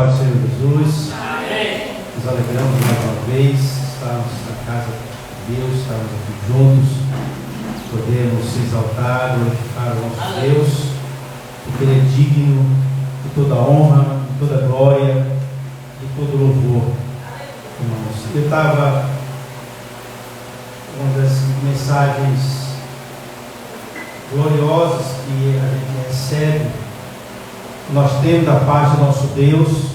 paz do Senhor Jesus. Amém. Nos alegramos mais uma vez, estarmos na casa de Deus, estarmos aqui juntos, podemos exaltar, glorificar o nosso Deus, porque Ele é digno de toda honra, de toda glória, de todo louvor. Irmãos, eu estava, uma das mensagens gloriosas que a gente recebe, nós temos da parte do nosso Deus,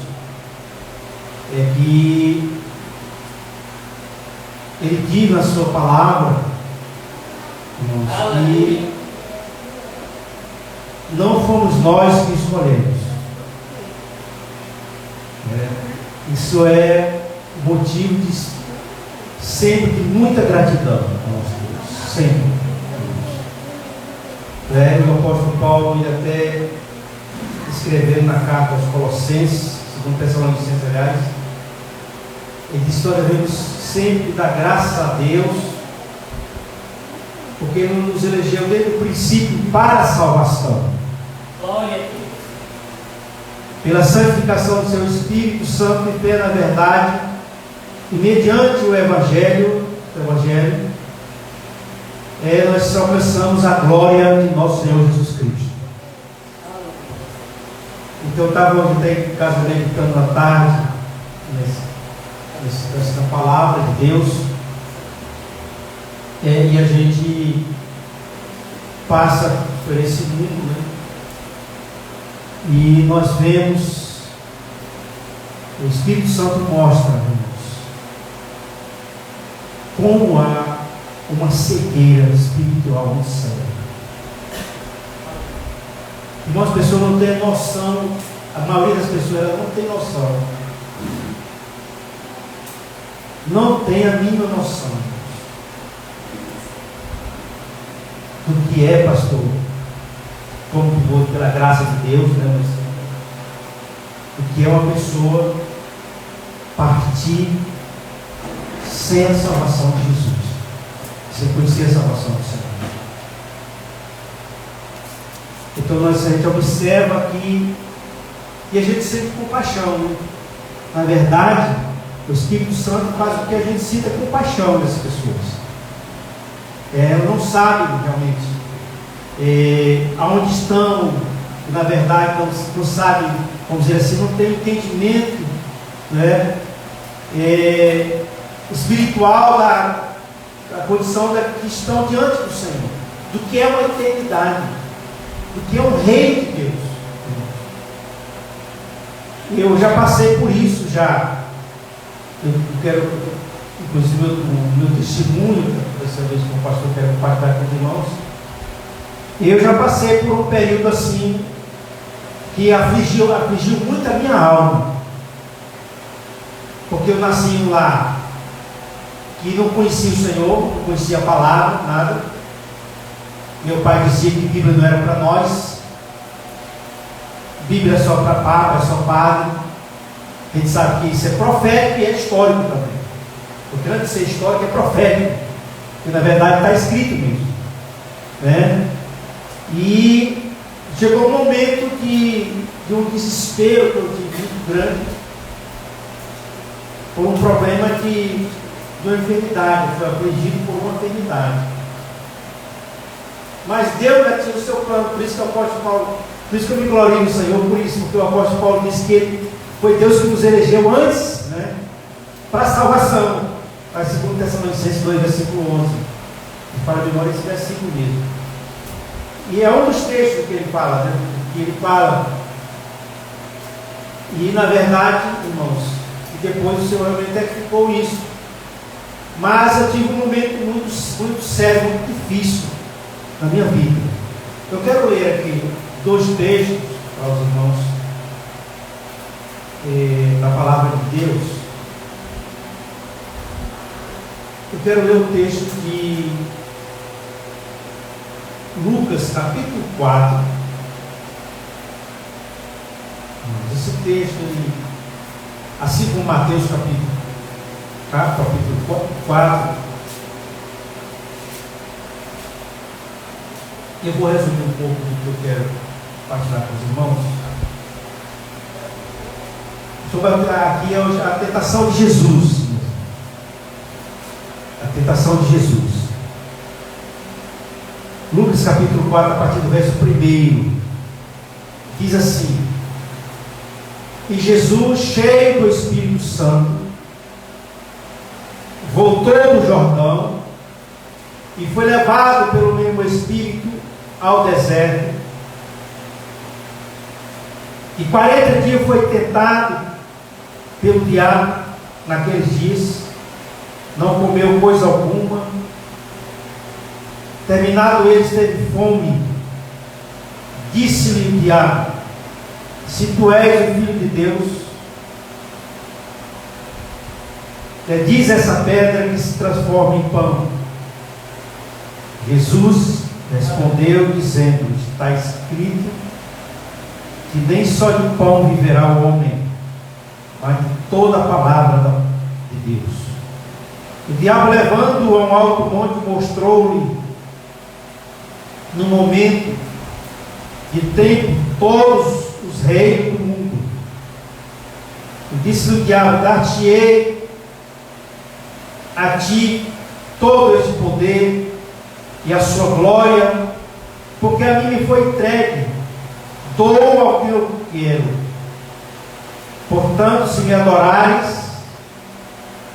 é que Ele diz na sua palavra, irmãos, que não fomos nós que escolhemos. Isso é motivo de sempre de muita gratidão ao nosso Deus, sempre. O apóstolo Paulo, ele até escrevendo na carta aos Colossenses, segundo Tessalonicenses, aliás, ele diz que nós devemos sempre dar graças a Deus, porque Ele nos elegeu desde o princípio para a salvação. Glória a Deus. Pela santificação do Seu Espírito Santo e pela verdade, e mediante o Evangelho, nós alcançamos a glória de nosso Senhor Jesus Cristo. Então eu estava ontem em casa meditando à tarde nessa palavra de Deus, e a gente passa por esse mundo, né? E nós vemos, o Espírito Santo mostra, irmãos, como há uma cegueira espiritual muito séria. Algumas pessoas não têm noção, a maioria das pessoas ela não tem noção, não tem a mínima noção do que é, pastor, como pivô pela graça de Deus, né? O que é uma pessoa partir sem a salvação de Jesus, sem conhecer a salvação do Senhor. Então a gente observa aqui e a gente sente compaixão, né? Na verdade, o Espírito Santo faz com que a gente sinta compaixão dessas pessoas. Não sabem realmente aonde estão, na verdade não sabem, vamos dizer assim, não tem entendimento, né? Espiritual da condição que estão diante do Senhor, do que é uma eternidade, do que é um reino de Deus. Eu já passei por isso já. Eu quero, inclusive, o meu testemunho, dessa vez como pastor, quero compartilhar com os irmãos. Eu já passei por um período assim, que afligiu muito a minha alma, porque eu nasci em um lar que não conhecia o Senhor, não conhecia a palavra, nada. Meu pai dizia que Bíblia não era para nós, Bíblia é só para papa, é só padre. A gente sabe que isso é profético e é histórico também. O grande ser histórico é profético, que na verdade está escrito mesmo, né? E chegou um momento de um desespero que eu tive muito grande, por um problema de uma enfermidade. Eu fui afligido por uma enfermidade. Mas Deus já tinha o seu plano, por isso que o apóstolo Paulo, por isso que eu me glorio no Senhor, por isso, porque o apóstolo Paulo disse que foi Deus que nos elegeu antes, né, para a salvação. Para 2 Tessalonicenses 2, versículo 11. E para memória esse versículo mesmo. E é um dos textos que ele fala, né, que ele fala. E na verdade, irmãos, depois o Senhor realmente testificou isso. Mas eu tive um momento muito sério, muito difícil na minha vida. Eu quero ler aqui 2 textos para os irmãos da palavra de Deus. Eu quero ler o texto de Lucas, capítulo 4. Esse texto, assim como Mateus, capítulo 4. Eu vou resumir um pouco do que eu quero partilhar com os irmãos. sobre aqui a tentação de Jesus. A tentação de Jesus. Lucas capítulo 4, a partir do verso 1, diz assim: E Jesus, cheio do Espírito Santo, voltou do Jordão e foi levado pelo mesmo Espírito ao deserto. E 40 dias foi tentado pelo diabo naqueles dias, não comeu coisa alguma. Terminado ele, teve fome. Disse-lhe o diabo: Se tu és o Filho de Deus, diz essa pedra que se transforma em pão. Jesus respondeu dizendo: Está escrito que nem só de pão viverá o homem, mas de toda a palavra de Deus. O diabo, levando-o a um alto monte, mostrou-lhe no momento de tempo todos os reis do mundo. E disse-lhe o diabo: Dar-te-ei a ti todo esse poder e a sua glória, porque a mim me foi entregue, dou ao que eu quero. Portanto, se me adorares,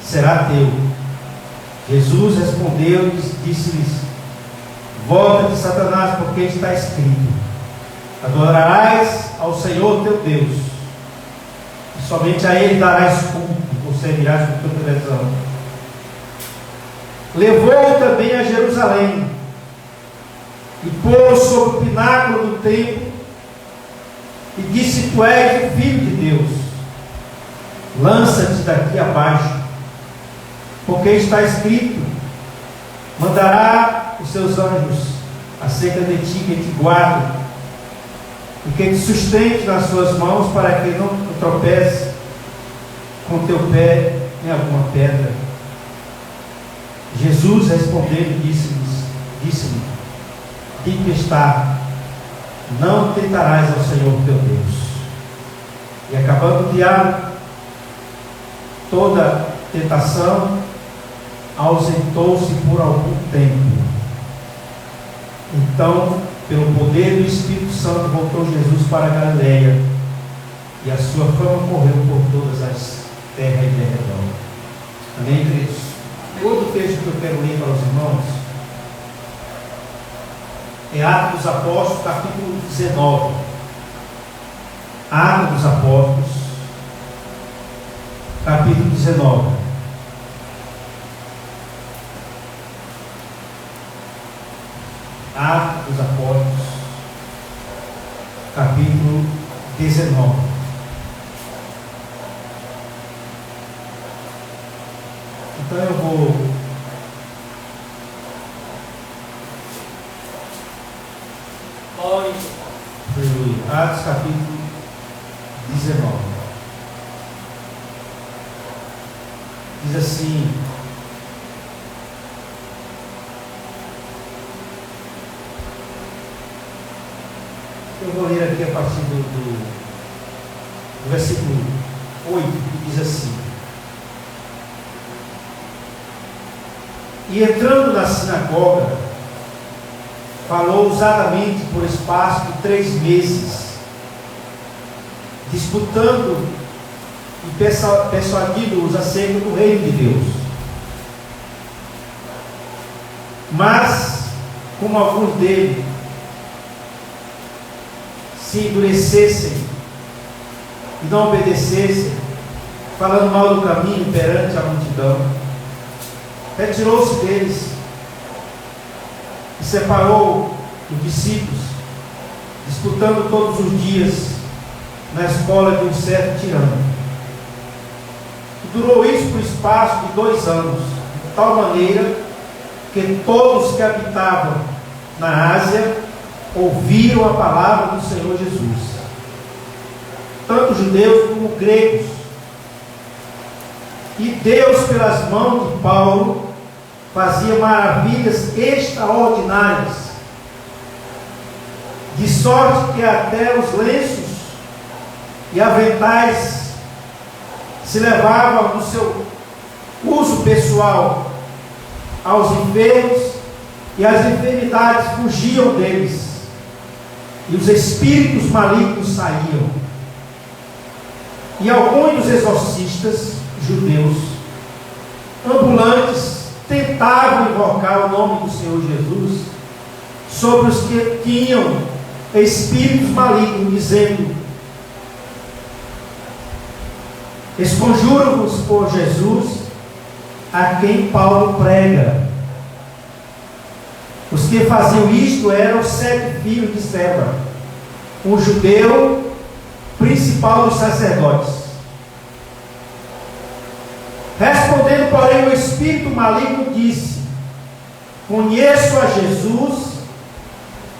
será teu. Jesus respondeu e disse-lhes: Volta-te, Satanás, porque está escrito: Adorarás ao Senhor teu Deus, e somente a Ele darás culto, ou servirás com tua televisão. Levou-o também a Jerusalém e pôs-o sobre o pináculo do templo e disse: Tu és o Filho de Deus, lança-te daqui abaixo, porque está escrito: Mandará os seus anjos acerca de ti, que te guardem e que te sustente nas suas mãos, para que não tropece com teu pé em alguma pedra. Jesus respondendo disse-lhe: Dito está, não tentarás ao Senhor teu Deus. E acabando o diabo toda tentação, ausentou-se por algum tempo. Então, pelo poder do Espírito Santo, voltou Jesus para a Galileia, e a sua fama correu por todas as terras de redor. Amém, queridos? Outro texto que eu quero ler para os irmãos é Atos dos Apóstolos, capítulo 19. Atos dos Apóstolos, capítulo 19. Atos dos Apóstolos, capítulo 19. Então eu vou Atos capítulo 19. Diz assim: eu vou ler aqui a partir do versículo 8, que diz assim: E entrando na sinagoga, falou ousadamente por espaço de 3 meses, disputando e persuadindo-os acerca do reino de Deus. Mas, como alguns deles se endurecessem e não obedecessem, falando mal do caminho perante a multidão, retirou-se deles e separou os discípulos, disputando todos os dias na escola de um certo tirano. E durou isso por espaço de 2 anos, de tal maneira que todos que habitavam na Ásia ouviram a palavra do Senhor Jesus, tanto judeus como gregos. E Deus, pelas mãos de Paulo, fazia maravilhas extraordinárias, de sorte que até os lenços e aventais se levavam no seu uso pessoal aos enfermos, e as enfermidades fugiam deles, e os espíritos malignos saíam. E alguns dos exorcistas judeus ambulantes tentavam invocar o nome do Senhor Jesus sobre os que tinham espíritos malignos, dizendo: esconjuro-vos por Jesus, a quem Paulo prega. Os que faziam isto eram os 7 filhos de Seva, um judeu principal dos sacerdotes. Respondendo, porém, o espírito maligno disse: conheço a Jesus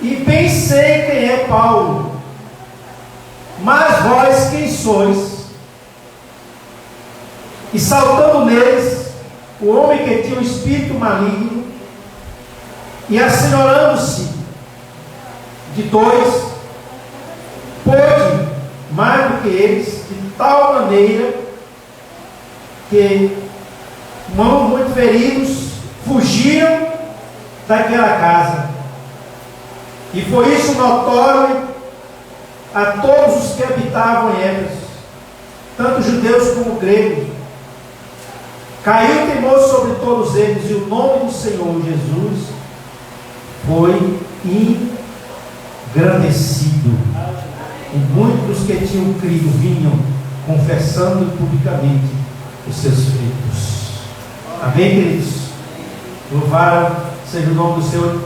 e bem sei quem é Paulo, mas vós quem sois? E saltando neles, o homem que tinha um espírito maligno, e assenhorando-se de 2, pôde mais do que eles, de tal maneira que, muito feridos, fugiram daquela casa. E foi isso notório a todos os que habitavam em Éfeso, tanto judeus como gregos. Caiu temor sobre todos eles, e o nome do Senhor Jesus foi engrandecido. E muitos que tinham crido vinham confessando publicamente os seus feitos. Amém, queridos? Louvado seja o nome do Senhor.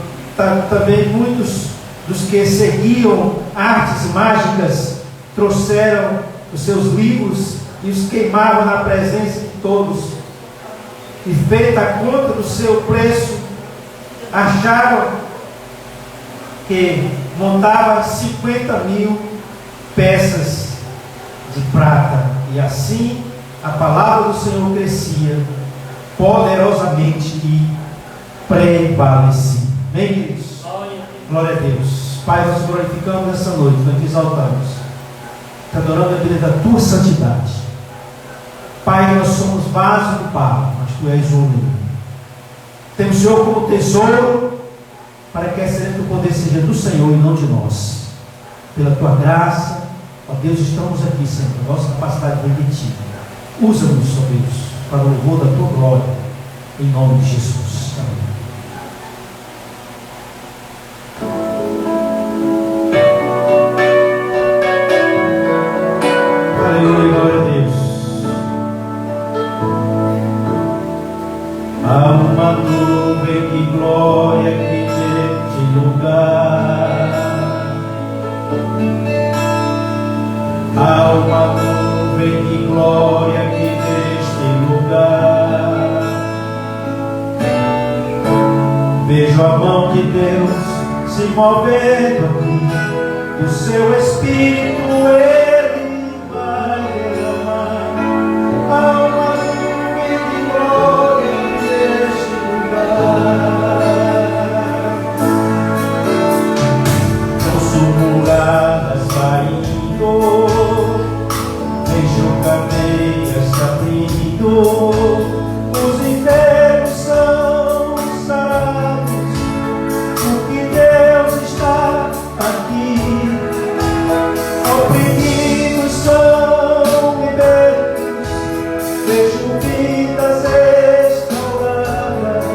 Também muitos dos que seguiam artes mágicas trouxeram os seus livros e os queimavam na presença de todos. E feita a conta do seu preço, acharam que montava 50.000 peças de prata. E assim a palavra do Senhor crescia poderosamente e prevalecia. Amém, queridos? Glória a Deus. Pai, nós glorificamos essa noite, nós te exaltamos, te adorando a vida da tua santidade. Pai, nós somos vasos do Pai, mas tu és o único. Temos o Senhor como tesouro, para que esse poder seja do Senhor e não de nós. Pela tua graça, ó Deus, estamos aqui, Senhor. Nossa capacidade vem de ti. Usa-nos, ó Deus, para o louvor da tua glória, em nome de Jesus. Amém. Aleluia, glória a Deus. Há uma nuvem de glória aqui neste lugar. Há uma nuvem de glória aqui neste lugar. Vejo a mão de Deus se movendo aqui, o seu Espírito Ele vai derramar. Há uma nuvem de glória neste lugar. Ouço muralhas caindo, vejo cadeias se abrindo, os enfermos são sarados, porque Deus está aqui. Oprimidos são libertos, vejo vidas restauradas,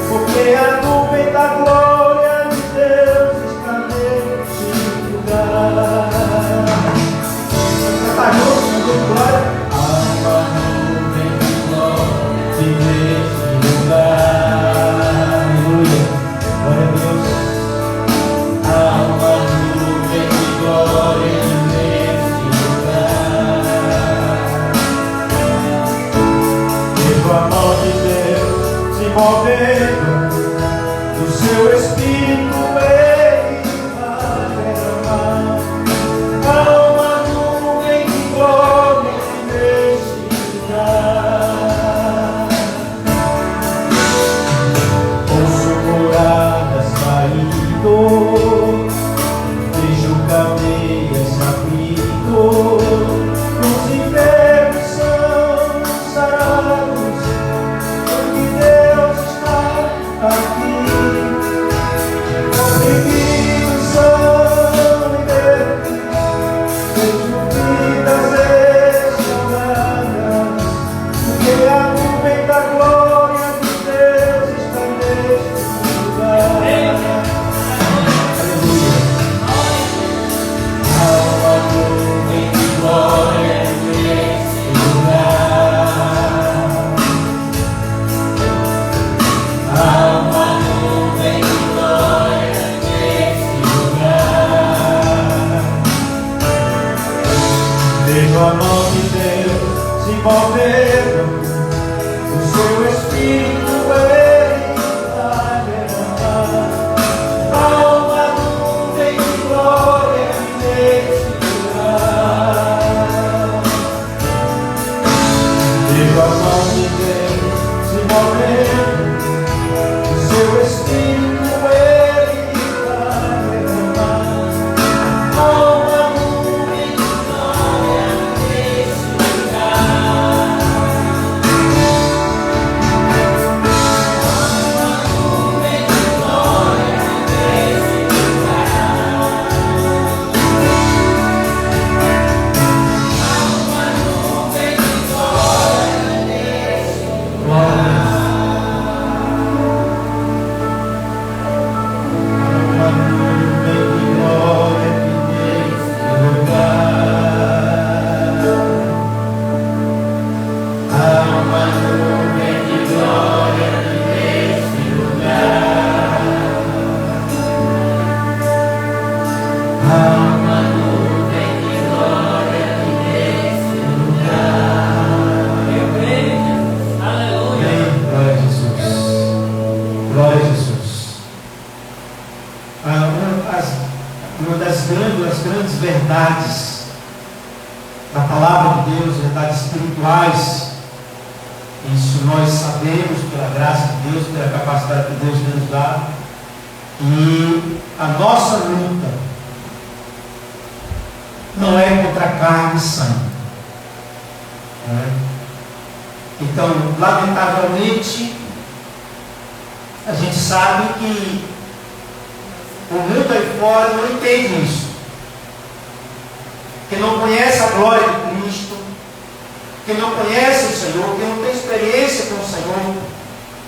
porque a nuvem da glória de Deus está neste lugar. Há uma nuvem de glória movendo, o seu Espírito Ele está derramando. Há uma nuvem de glória nesse lugar. Vejo a mão de Deus se movendo, o seu Espírito Ele está derramando. Há uma nuvem de glória nesse lugar. Verdades da palavra de Deus, verdades espirituais, isso nós sabemos pela graça de Deus, pela capacidade que Deus nos dá, e a nossa luta não é contra carne e sangue, né? Então, lamentavelmente, a gente sabe que o mundo aí fora não entende isso, que não conhece a glória de Cristo, que não conhece o Senhor, que não tem experiência com o Senhor,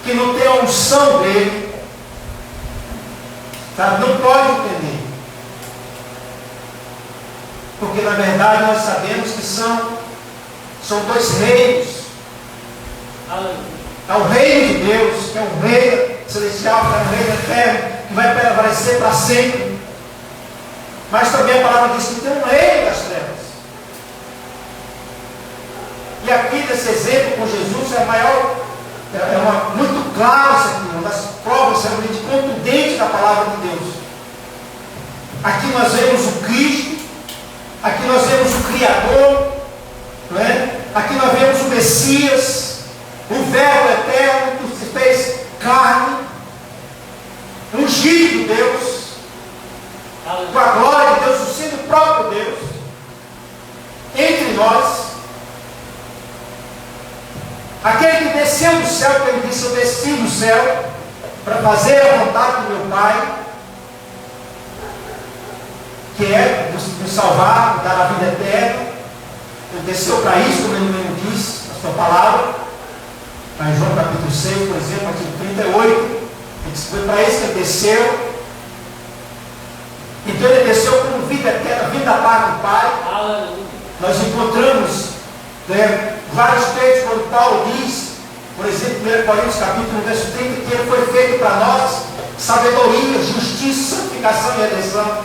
que não tem a unção dele, sabe? Não pode entender. Porque na verdade nós sabemos que são dois reinos. É o reino de Deus, que é um reino celestial, que é um reino eterno, que vai prevalecer para sempre. Mas também a palavra diz que tem um reino das trevas. E aqui nesse exemplo com Jesus muito claro isso aqui, uma das provas realmente contundentes da palavra de Deus. Aqui nós vemos o Cristo, aqui nós vemos o Criador, não é? Aqui nós vemos o Messias, o Verbo eterno que se fez carne, ungido de Deus, com a glória de Deus, o sendo próprio Deus, entre nós, aquele que desceu do céu, que ele disse: eu desci do céu para fazer a vontade do meu Pai, que é nos salvar, nos dar a vida eterna. Ele desceu para isso, como ele mesmo diz, a sua palavra, em João capítulo 6, por exemplo, artigo 38, ele disse que foi para isso que ele desceu. Então ele desceu como vida eterna, vida da parte do Pai. Aleluia. Nós encontramos vários textos quando Paulo diz, por exemplo, 1 Coríntios capítulo 1, verso 30, que ele foi feito para nós sabedoria, justiça, santificação e redenção.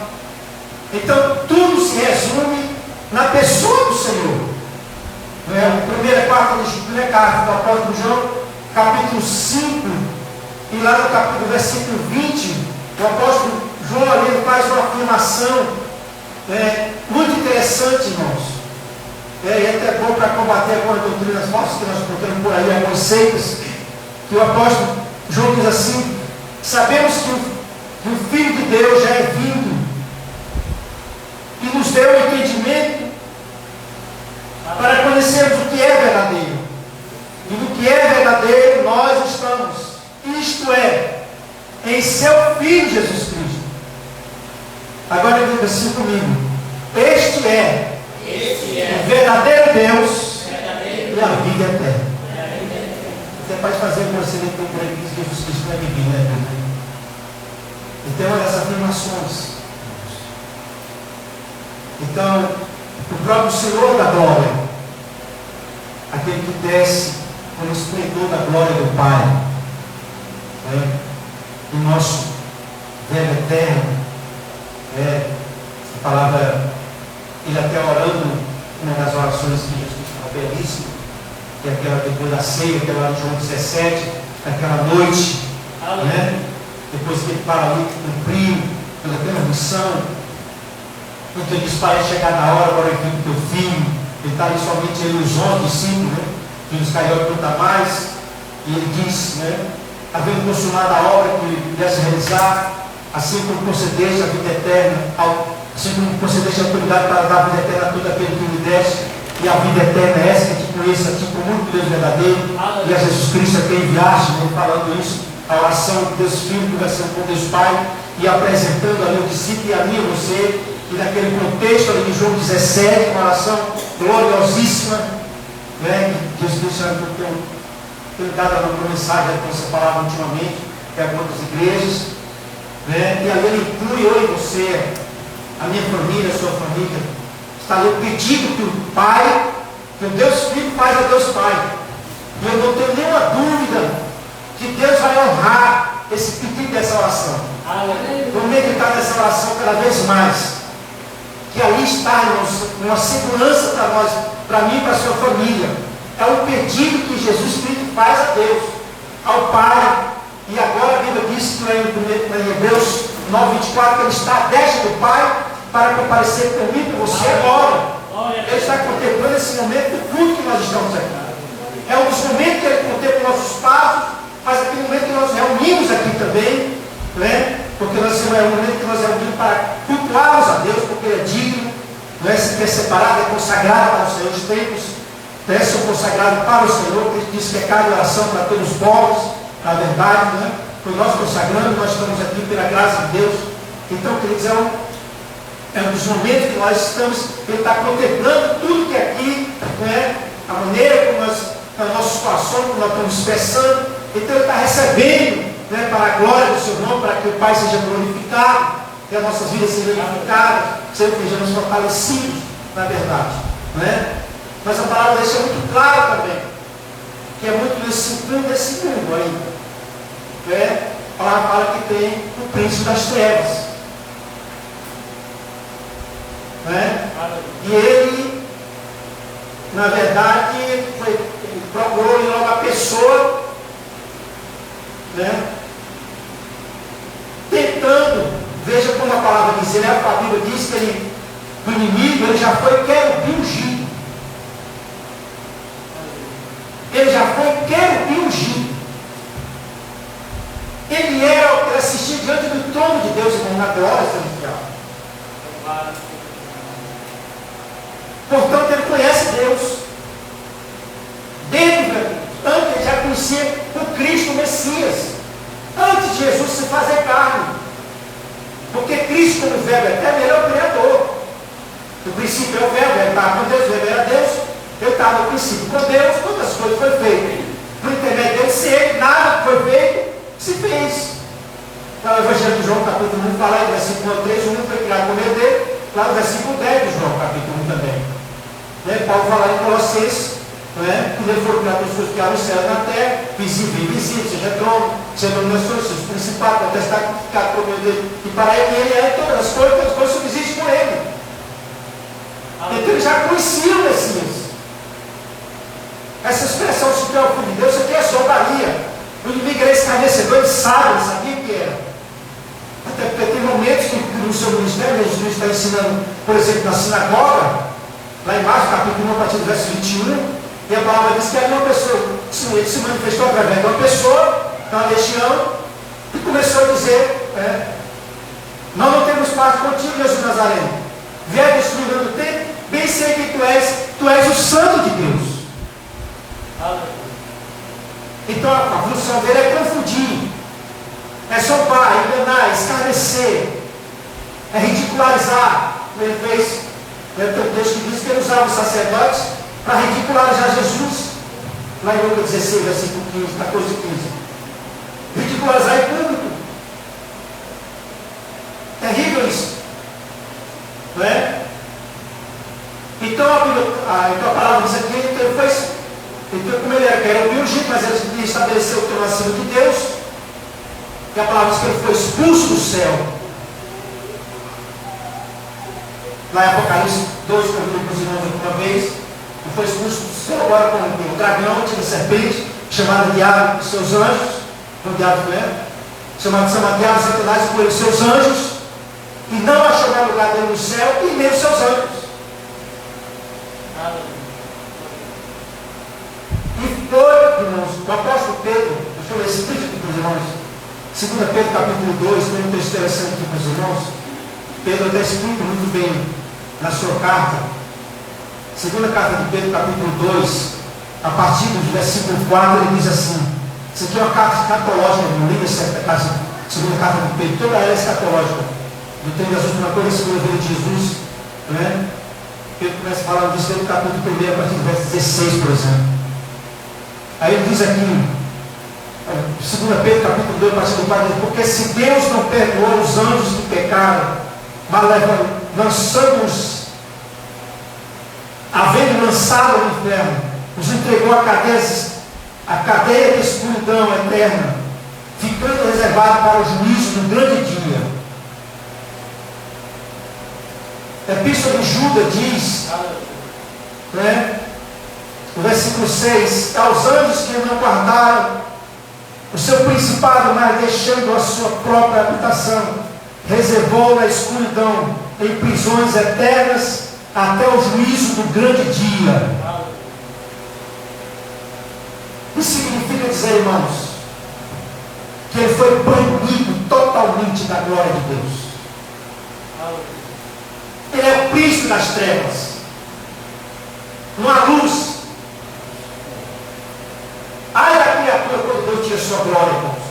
Então tudo se resume na pessoa do Senhor. Primeira carta do apóstolo João, capítulo 5, e lá no capítulo versículo 20, o apóstolo João ali faz uma afirmação muito interessante, irmãos. E até bom para combater algumas doutrinas falsas que nós encontramos por aí, algumas seitas, que o apóstolo João diz assim: sabemos que o Filho de Deus já é vindo e nos deu o entendimento para conhecermos o que é verdadeiro. E no que é verdadeiro nós estamos, isto é, em seu Filho Jesus Cristo. Agora diga assim comigo: este é o verdadeiro Deus e a vida eterna. Você pode fazer com você que Jesus Cristo não é divino, né? Então, essas afirmações. Então, o próprio Senhor da glória, aquele que desce com o esplendor da glória do Pai, o nosso Verbo eterno, a palavra, ele até orando, uma das orações que Jesus falou belíssimo, que é aquela depois da ceia, aquela de João 17, aquela noite, né? Depois que ele para ali, cumpriu pela missão. Então ele diz, pai, é chegada a hora, agora aqui do teu filho. Ele está ali somente ele os 11 discípulos, né? Que os Iscariotes não está mais. E ele diz, né? Havendo consumado a obra que ele pudesse realizar, assim como concedeste a vida eterna, assim como concedeste a autoridade para dar a vida eterna a todo aquele que me deste, e a vida eterna é essa, que te conheça a ti como único Deus verdadeiro, e a Jesus Cristo a quem enviaste, né? Falando isso, a oração de Deus Filho, conversando com Deus Pai, e apresentando ali o discípulo e a mim e você, e naquele contexto ali de João 17, uma oração gloriosíssima, né? Que Jesus Cristo tem dado uma mensagem com essa palavra ultimamente, que é algumas igrejas, né? E ali ele inclui eu e você, a minha família, a sua família. Está ali o pedido que o Pai, que o Deus Filho faz a Deus Pai. E eu não tenho nenhuma dúvida que Deus vai honrar esse pedido dessa oração. Vou meditar nessa oração cada vez mais. Que ali está, irmãos, uma segurança para nós, para mim e para a sua família. É um pedido que Jesus Cristo faz a Deus, ao Pai. E agora a Bíblia diz que em Hebreus 9:24 que ele está à destra do Pai para comparecer comigo e você agora. Ele está contemplando esse momento do culto que nós estamos aqui. É um dos momentos que ele contempla nossos passos, mas aquele momento que nós reunimos aqui também, né? Porque é um momento que nós reunimos para cultuarmos a Deus, porque ele é digno, né? Se é separado, é consagrado para o Senhor. Os tempos, né, são consagrados para o Senhor, porque ele diz que é casa de oração para todos os povos, na verdade, né? Quando nós consagramos, nós estamos aqui pela graça de Deus. Então, queridos, é um dos momentos que nós estamos, ele está contemplando tudo que é aqui, né? A maneira como a nossa situação, como nós estamos expressando. Então ele está recebendo, né, para a glória do seu nome, para que o Pai seja glorificado, que as nossas vidas sejam glorificadas, que sejamos fortalecidos, na verdade, né? Mas a palavra deixa muito clara também, que é muito nesse mundo aí, né? A palavra fala que tem o príncipe das trevas, né? E ele, na verdade, ele procurou logo a pessoa, né? Tentando, veja como a palavra diz, a Bíblia diz que o inimigo ele já foi querubim ungido. Ele já foi querubim ungido. Ele assistia diante do trono de Deus na glória celestial. Portanto, ele conhece Deus. Antes ele já conhecia o Cristo, o Messias. Antes de Jesus se fazer carne. Porque Cristo, como verbo eterno, ele é o Criador. No princípio é o verbo, ele estava com Deus, o verbo era Deus. Ele estava no princípio com Deus, todas as coisas foram feitas. No intermédio dele, se ele, nada foi feito, se fez. Então, o Evangelho de João, capítulo 1, fala aí, versículo 3, o mundo foi criado por meio dele. Lá no versículo 10 de João, capítulo 1 também. Né? Paulo fala em Colossenses, né? Que ele foi criado as coisas que há no céu e na terra, visível e invisível, seja trono, seja dominações, seja principado, potestade, ficado por meio dele. E para ele é todas as coisas subsistem por ele. Então ele já conhecia o Messias. Essa expressão se é o Filho de Deus, isso aqui é zombaria. O inimigo era escarnecedor, ele sabe, ele sabia o que era. Até porque tem momentos que no seu ministério, Jesus está ensinando, por exemplo, na sinagoga, lá embaixo, capítulo 1, a partir do verso 21, e a palavra diz que havia uma pessoa, ele se manifestou através de uma pessoa, uma legião, e começou a dizer, nós não temos parte contigo, Jesus Nazareno. Vier destruindo o tempo, bem sei que tu és o Santo de Deus. Então a função dele é confundir, é zombar, enganar, escarnecer, é ridicularizar. Ele fez, tem um texto que diz que ele usava os sacerdotes para ridicularizar Jesus, lá em Lucas 16, versículo 15, 14 e 15. Ridicularizar em público. Terrível isso. Não é? Então a palavra diz aqui, então ele fez. Então, como ele era o ungido, mas ele estabeleceu o trono acima de Deus, e a palavra diz que ele foi expulso do céu. Lá em Apocalipse 2, como ele nos irmãos uma vez, que foi expulso do céu agora com o dragão, a serpente, chamada Diabo e seus anjos, o diabo não é? Chamado Diabo, Satanás e com eles seus anjos, e não achou mais lugar dele no céu e nem os seus anjos. E foi, irmãos, o apóstolo Pedro, deixa eu ler esse texto aqui para os irmãos, 2 Pedro capítulo 2, tem um texto interessante aqui para os irmãos. Pedro até explica muito bem na sua carta, segunda carta de Pedro capítulo 2, a partir do versículo 4, ele diz assim, isso aqui é uma carta escatológica, não liga essa segunda carta de Pedro, toda ela é escatológica, do tempo das últimas coisas, segunda vinda de Jesus, né? Pedro começa falando disso no capítulo 1, a partir do verso 16, por exemplo. Aí ele diz aqui, 2 Pedro capítulo 2, a partir do 4, porque se Deus não perdoou os anjos que pecaram, mas lançamos, havendo lançado no inferno, nos entregou a cadeia de escuridão eterna, ficando reservado para o juízo no grande dia. A Epístola de Judas diz, né, no versículo 6, aos anjos que não guardaram o seu principado, mas deixando a sua própria habitação, reservou na escuridão, em prisões eternas, até o juízo do grande dia. Isso significa dizer, irmãos, que ele foi banido totalmente da glória de Deus. Ele é o príncipe das trevas. Não há luz. Ai da criatura quando Deus tira sua glória, irmãos.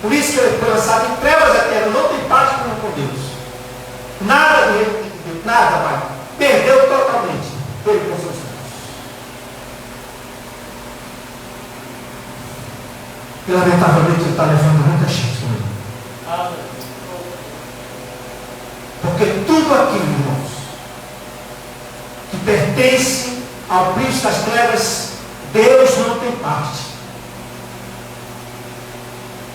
Por isso que ele foi lançado em trevas eternas, não tem parte com Deus. Nada dele, nada mais. Perdeu totalmente. Ele com seus filhos. E lamentavelmente ele está levando muita gente com ele. Porque tudo aquilo, irmãos, que pertence ao príncipe das trevas, Deus não tem parte.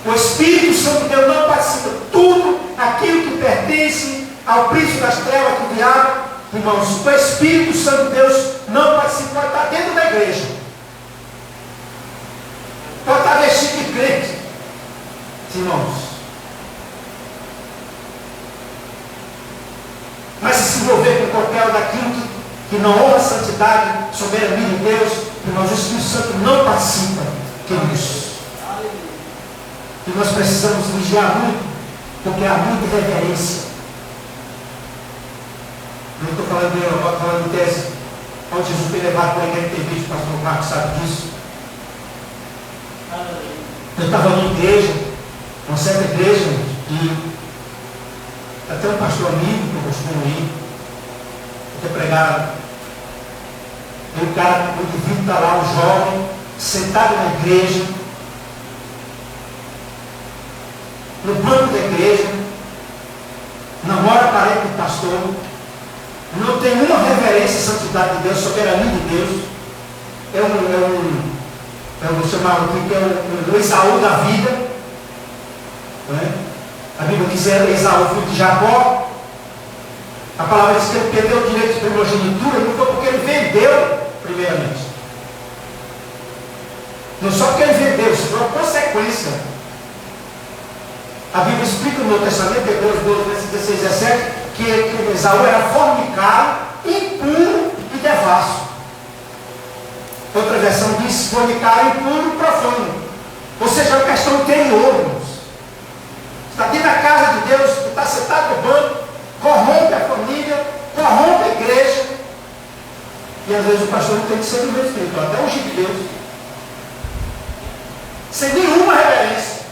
O Espírito Santo de Deus não participa. Tudo aquilo que pertence ao príncipe das trevas, que o diabo, irmãos, o Espírito Santo de Deus não participa. Pode estar dentro da igreja, pode estar vestido de crente, irmãos, mas se envolver com o papel daquilo que não honra a santidade, soberania de Deus, irmãos, o Espírito Santo não participa, queridos. E nós precisamos vigiar muito, porque há muita reverência. Eu não estou falando de Europa, estou falando de tese, onde Jesus foi levado para a igreja, tem vídeo, o pastor Marcos sabe disso. Eu estava numa igreja, uma certa igreja, e até um pastor amigo que eu costumo ir, eu ter pregado, e o cara, o indivíduo está lá, um jovem, sentado na igreja, no banco da igreja, namora parente do pastor, não tem uma reverência à santidade de Deus, soberania de Deus, eu vou chamar aqui que é o Esaú da vida, né? A Bíblia diz Esaú, filho de Jacó. A palavra diz que ele perdeu o direito de primogenitura, não foi porque ele vendeu, primeiramente. Não só porque ele vendeu, isso foi uma consequência. A Bíblia explica no Novo Testamento, Hebreus 12, versículos 16 e 17, que Esaú era fornicário, impuro e devasso. Outra versão diz fornicário, impuro e profano. Ou seja, é uma questão interior, irmãos. Está dentro da casa de Deus, está sentado no banco, corrompe a família, corrompe a igreja. E às vezes o pastor não tem que ser do mesmo espiritual, até ungir de Deus. Sem nenhuma reverência.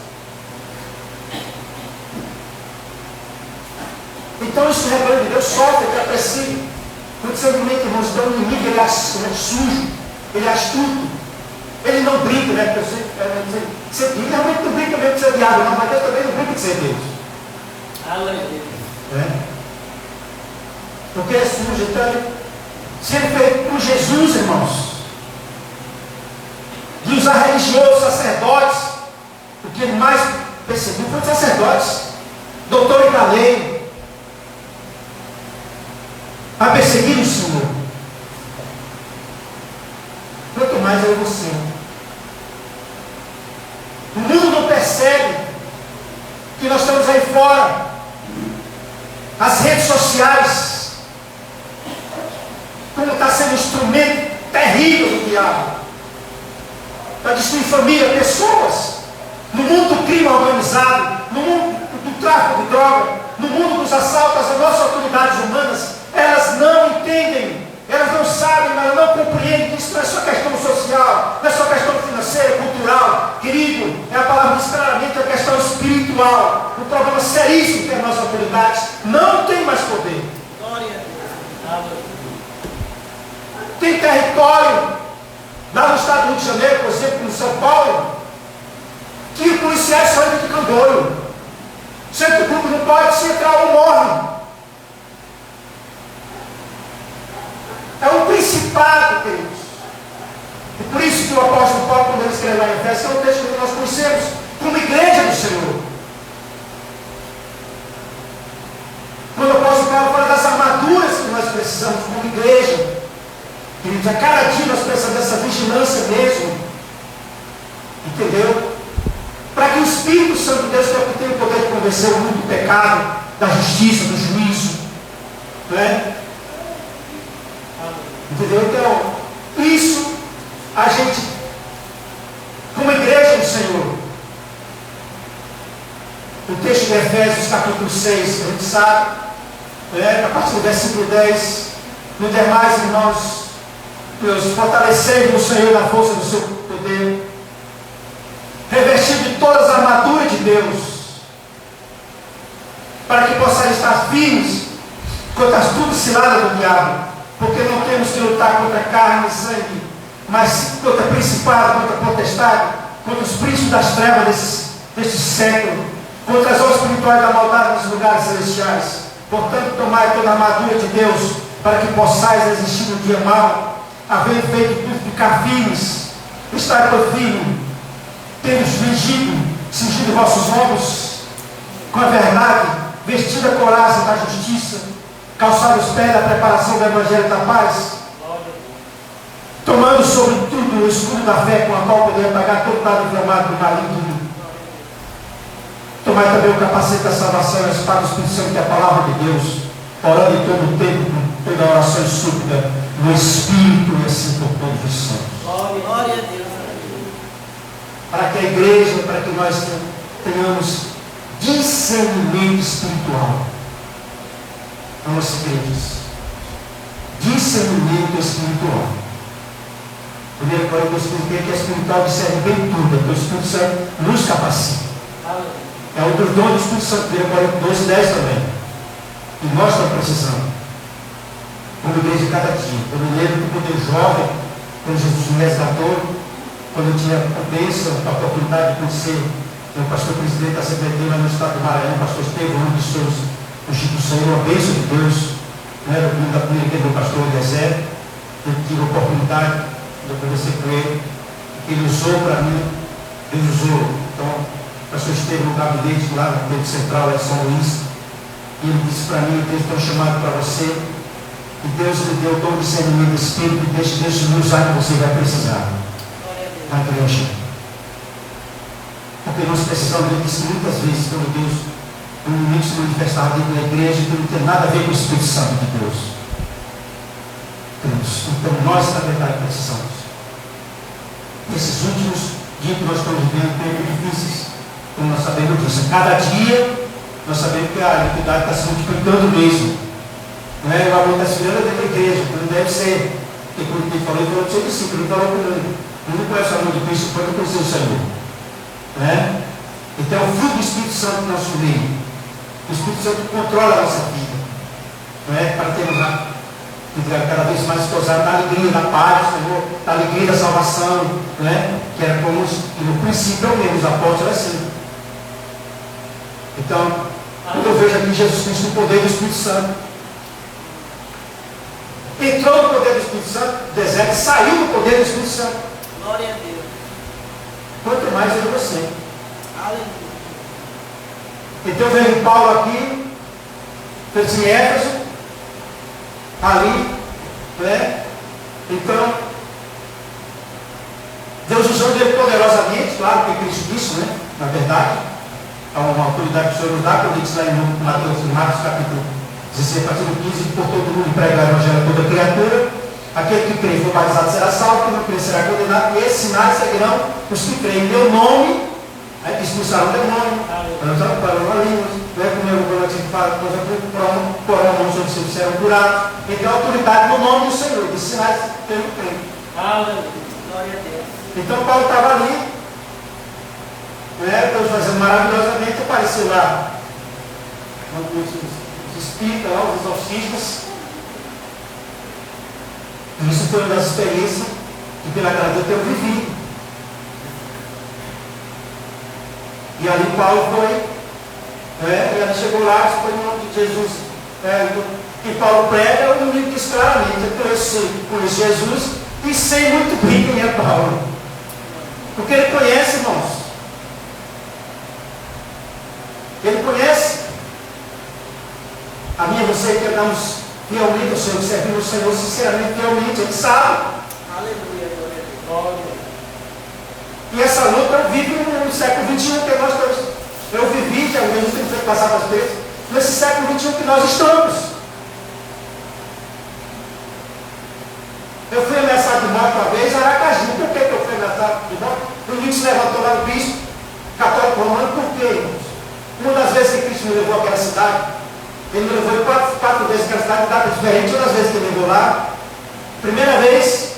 Então isso rebelde de Deus sofre, ele aprecia. Quando você alimenta, irmãos, então o inimigo ele é sujo, ele é astuto, ele não brinca, né? Porque você realmente não brinca mesmo de ser diabo, não, mas Deus também não brinca de ser Deus. Aleluia. Porque é sujo, então, se ele fez por Jesus, irmãos, de usar religiosos, sacerdotes, o que ele mais perseguiu foi os sacerdotes, doutores da lei. a perseguir o Senhor. Quanto mais eu e você. O mundo não percebe que nós estamos aí fora. As redes sociais, como está sendo um instrumento terrível do diabo para destruir família, pessoas, no mundo do crime organizado, no mundo do tráfico de droga, no mundo dos assaltos às nossas autoridades humanas. Elas não entendem, elas não sabem, elas não compreendem que isso não é só questão social, não é só questão financeira, cultural, querido, é a palavra diz claramente, é a questão espiritual. O problema seríssimo que as nossas autoridades não têm mais poder. Tem território, lá no estado do Rio de Janeiro, por exemplo, em São Paulo, que os policiais só entram de candolho. O centro público não pode, se entrar ou morre. É um principado, queridos. E por isso que o apóstolo Paulo, quando ele escreve lá em Efésios, é um texto que nós conhecemos como igreja do Senhor. Quando o apóstolo Paulo fala das armaduras que nós precisamos como igreja, queridos, a cada dia nós precisamos dessa vigilância mesmo. Entendeu? Para que o Espírito Santo de Deus, que é o que tem o poder de convencer o mundo do pecado, da justiça, do juízo, não é? Entendeu? Então, isso a gente, como igreja do Senhor, o texto de Efésios capítulo 6, a gente sabe, a partir do versículo 10, no demais, irmãos, Deus, fortalecendo o Senhor na força do seu poder, revestido de todas as armaduras de Deus, para que possais estar firmes contra as tudo ciladas do diabo, porque não temos que lutar contra carne e sangue, mas contra principado, contra potestade, contra os príncipes das trevas deste século, contra as obras espirituais da maldade nos lugares celestiais. Portanto, tomai toda a armadura de Deus, para que possais resistir no dia mau, havendo feito tudo, ficar firmes. Estai por firme, tendo cingido vossos ombros com a verdade, vestido a couraça da justiça, calçado os pés da preparação do Evangelho da paz, tomando sobre tudo o escudo da fé, com a qual poder apagar todo dado inflamado do maligno. Tomai também o capacete da salvação e a espada do Espírito Santo, que é a palavra de Deus, orando em todo o tempo, com toda oração e súplica, no Espírito e assim por todos os santos. Glória a Deus. Para que a igreja, para que nós tenhamos discernimento espiritual. Vamos igrejas. Discernimento espiritual. 1 Coríntios 15, que é espiritual, discerne bem tudo, porque o Espírito Santo nos capacita. É outro dom do Espírito Santo, 1 Coríntios 12, 10 também. E nós estamos precisando. Como igreja de cada dia. Eu me lembro que quando eu jovem, quando Jesus me resgatou, quando eu tinha a bênção, a oportunidade de conhecer o pastor presidente da CBD lá no estado do Maranhão, o pastor Estevão, um dos seus ungidos do Senhor, uma bênção de Deus, né, da primeira igreja do pastor Eliezer. Eu tive a oportunidade de conversar com ele, que ele usou para mim, Deus usou. Então, o pastor Estevão no gabinete lá no Centro Central, lá em São Luís, e ele disse para mim: Deus tem um chamado para você, e Deus lhe deu todo o discernimento do Espírito, e deixe Deus lhe usar que você vai precisar. Na igreja. Porque nós precisamos, eu disse muitas vezes, pelo Deus, o inimigo se manifestar dentro da igreja, que não tem nada a ver com o Espírito Santo de Deus. Então nós, na verdade, precisamos. Nesses últimos dias que nós estamos vivendo, tempos difíceis, como nós sabemos disso, cada dia nós sabemos que a iniquidade está se multiplicando mesmo. Não é? O amor está se virando dentro da igreja, não deve ser. Porque quando ele falou de seu discípulo, ele falou com ele. Não conhece o amor de Cristo, pode conhecer o Senhor. Né? Então é o fruto do Espírito Santo no nosso meio. O Espírito Santo controla a nossa vida. Não é? Para termos cada vez mais esposado na alegria, na paz do Senhor, na alegria da salvação. Não é? Que era como no princípio eu mesmo, os apóstolos assim. Então, quando eu vejo aqui Jesus Cristo no poder do Espírito Santo, entrou no poder do Espírito Santo, do deserto, saiu do poder do Espírito Santo. Glória a Deus. Quanto mais eu você. Aleluia. Então veio Paulo aqui, fez em Éfeso, ali, né? Então, Deus usou ele poderosamente, claro que Cristo disse, né? Na verdade, é uma autoridade que o Senhor nos dá, quando diz lá em Marcos capítulo 16, capítulo 15, por todo mundo prega o evangelho a toda criatura. Aquele que crê e for batizado será salvo, que não crê será condenado, e esses sinais seguirão os que creem em meu nome, expulsarão o demônio, pararão a língua, comer o bolo que fala, porão a mão sobre os seus serão curados. Então a autoridade no nome do Senhor, esses sinais pelo crente. Aleluia, glória a Deus. Então Paulo estava ali, Deus fazendo maravilhosamente, apareceu lá os espíritas, os exorcistas. Isso foi uma das experiências que, pela graça de Deus, eu vivi. E ali Paulo foi, e ele chegou lá, isso foi no nome de Jesus. E Paulo prega, eu me diz claramente, eu conheço Jesus e sei muito bem quem é Paulo. Porque ele conhece, irmãos. Ele conhece. A mim e você que andamos fielmente ao Senhor, servindo o Senhor sinceramente, fielmente, Ele sabe. Aleluia, glória. E essa luta eu vivo no século XXI, que nós estamos. Eu vivi, que alguém tem feito passar para as vezes, nesse século XXI que nós estamos. Eu fui ameaçado de morte uma vez, Aracaju. Por que eu fui ameaçado de morte? O Nico se levantou lá no bispo, católico romano, por quê, irmãos? Uma das vezes que Cristo me levou àquela cidade, ele me levou quatro vezes àquela cidade, data diferente, todas as vezes que ele me levou lá. Primeira vez,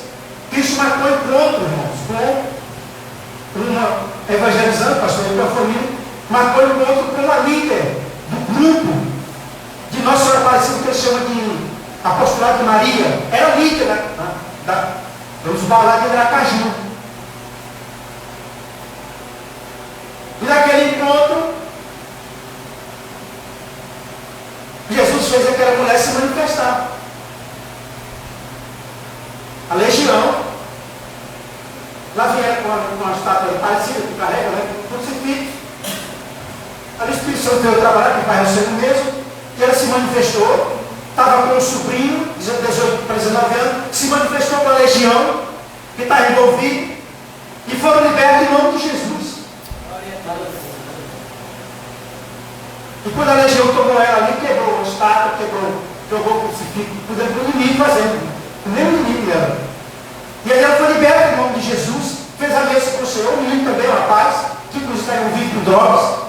Cristo marcou encontro, irmãos, com uma evangelizando, pastor, com a família, marcou encontro com uma líder do grupo de Nossa Senhora Aparecida, que ele chama de Apostolado de Maria. Era líder vamos falar de Aracaju. E naquele encontro, Jesus fez aquela mulher se manifestar. A legião, lá vieram com uma estátua parecida que carrega, com crucifixo. A Espírito Santo veio trabalhar, que Pai é o Senhor mesmo, e ela se manifestou, estava com um sobrinho, de 18 para 19 anos, se manifestou com a legião, que está envolvido, e foram libertos em nome de Jesus. E quando a legião tomou ela ali, quebrou a estátua, jogou o crucifixo, podendo o inimigo fazendo, nem o inimigo dela. E aí ela foi liberta em nome de Jesus, fez aliança com o Senhor, o menino também, o rapaz, que inclusive está envolvido com drogas.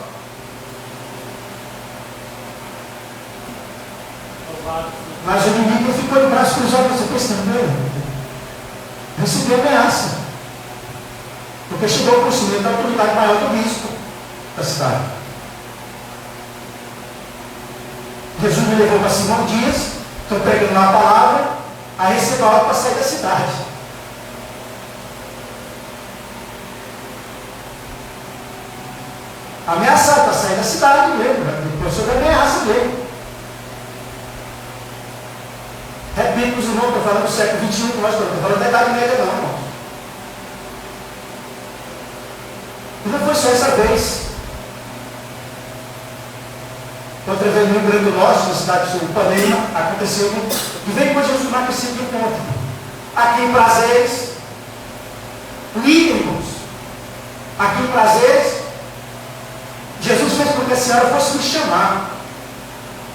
Mas o inimigo ficou de braço cruzado, você pensando, recebeu ameaça. Porque chegou ao conhecimento da autoridade maior do bispo da cidade. Jesus me levou para Simão Dias, estou pregando lá a palavra, aí recebeu a hora para sair da cidade. Ameaçado para sair da cidade mesmo, o professor da ameaça dele. Repito para os irmãos, estou falando do século XXI, que nós estamos falando da Idade Média não, irmãos. E não foi só essa vez. Outra vez no Rio Grande do Norte, na cidade de Ipanema, aconteceu, e veio quando Jesus marca esse encontro. Aqui em Prazeres, líder, irmãos. Aqui em Prazeres, Jesus fez com que a senhora fosse me chamar.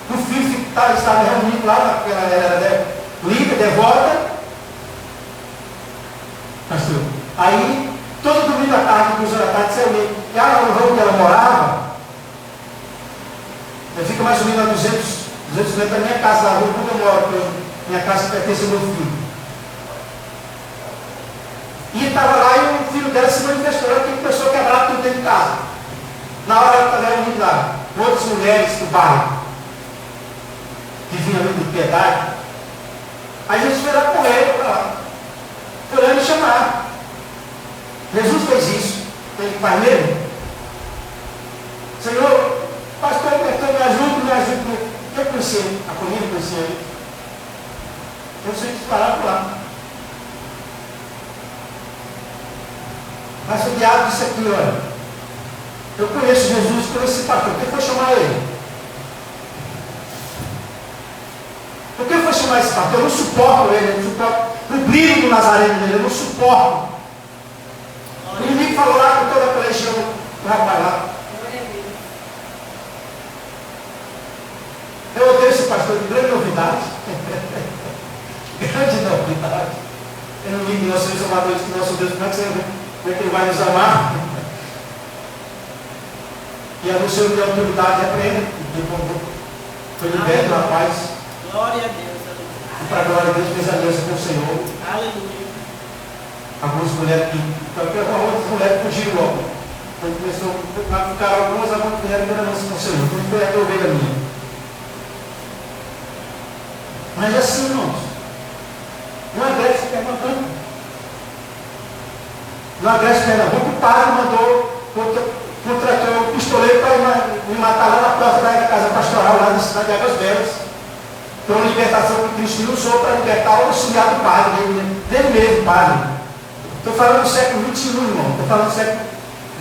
O filho estava reunido lá, porque ela era líder, devota. Pastor. Aí, todo domingo à tarde, 2 horas da tarde, saiu. E no ramo que ela morava, eu fico mais ou menos a 200 metros da minha casa, da rua onde eu moro, porque minha casa pertence ao meu filho. E estava lá e o filho dela se manifestou, ela começou a quebrar tudo dentro de casa. Na hora ela estava reunida lá, com outras mulheres do bairro, que vinham ali de piedade. Aí Jesus foi lá com ele para lá. Foi lá me chamar. Jesus fez isso. Ele faz mesmo. Senhor, pastor, me ajuda. Eu conheci a comida, conheci ele. Eu sei que parar por lá. Mas o diabo disse aqui, olha, eu conheço Jesus, conheço esse pastor, quem foi chamar ele? Por que eu vou chamar esse Papa? Eu não suporto ele, eu não suporto o brilho do Nazareno dele, eu não suporto. O inimigo falou lá com toda a legião, o rapaz lá. Eu odeio esse pastor de grande novidade. Grande novidade. Eu não digo, nós somos amadores que nosso Deus, como é que ele vai nos amar? E anunciou de autoridade, repreenda. Foi liberto, rapaz. Glória a Deus. E para a glória de Deus, fez aliança com o Senhor. Aleluia. Algumas mulheres outras mulheres fugiram logo. Quando começou a ficar algumas mulheres que aliança com o Senhor. Então foi a ovelha minha. Mas assim, irmãos. Não agreste Pernambuco. Não agreste Pernambuco, o padre mandou, contratou um pistoleiro para me matar lá na porta da casa pastoral, lá na cidade de Águas Belas. Foi uma libertação que Cristo me usou para libertar o auxiliar do padre, dele mesmo, padre. Estou falando do século XXI, irmão. Estou falando do século.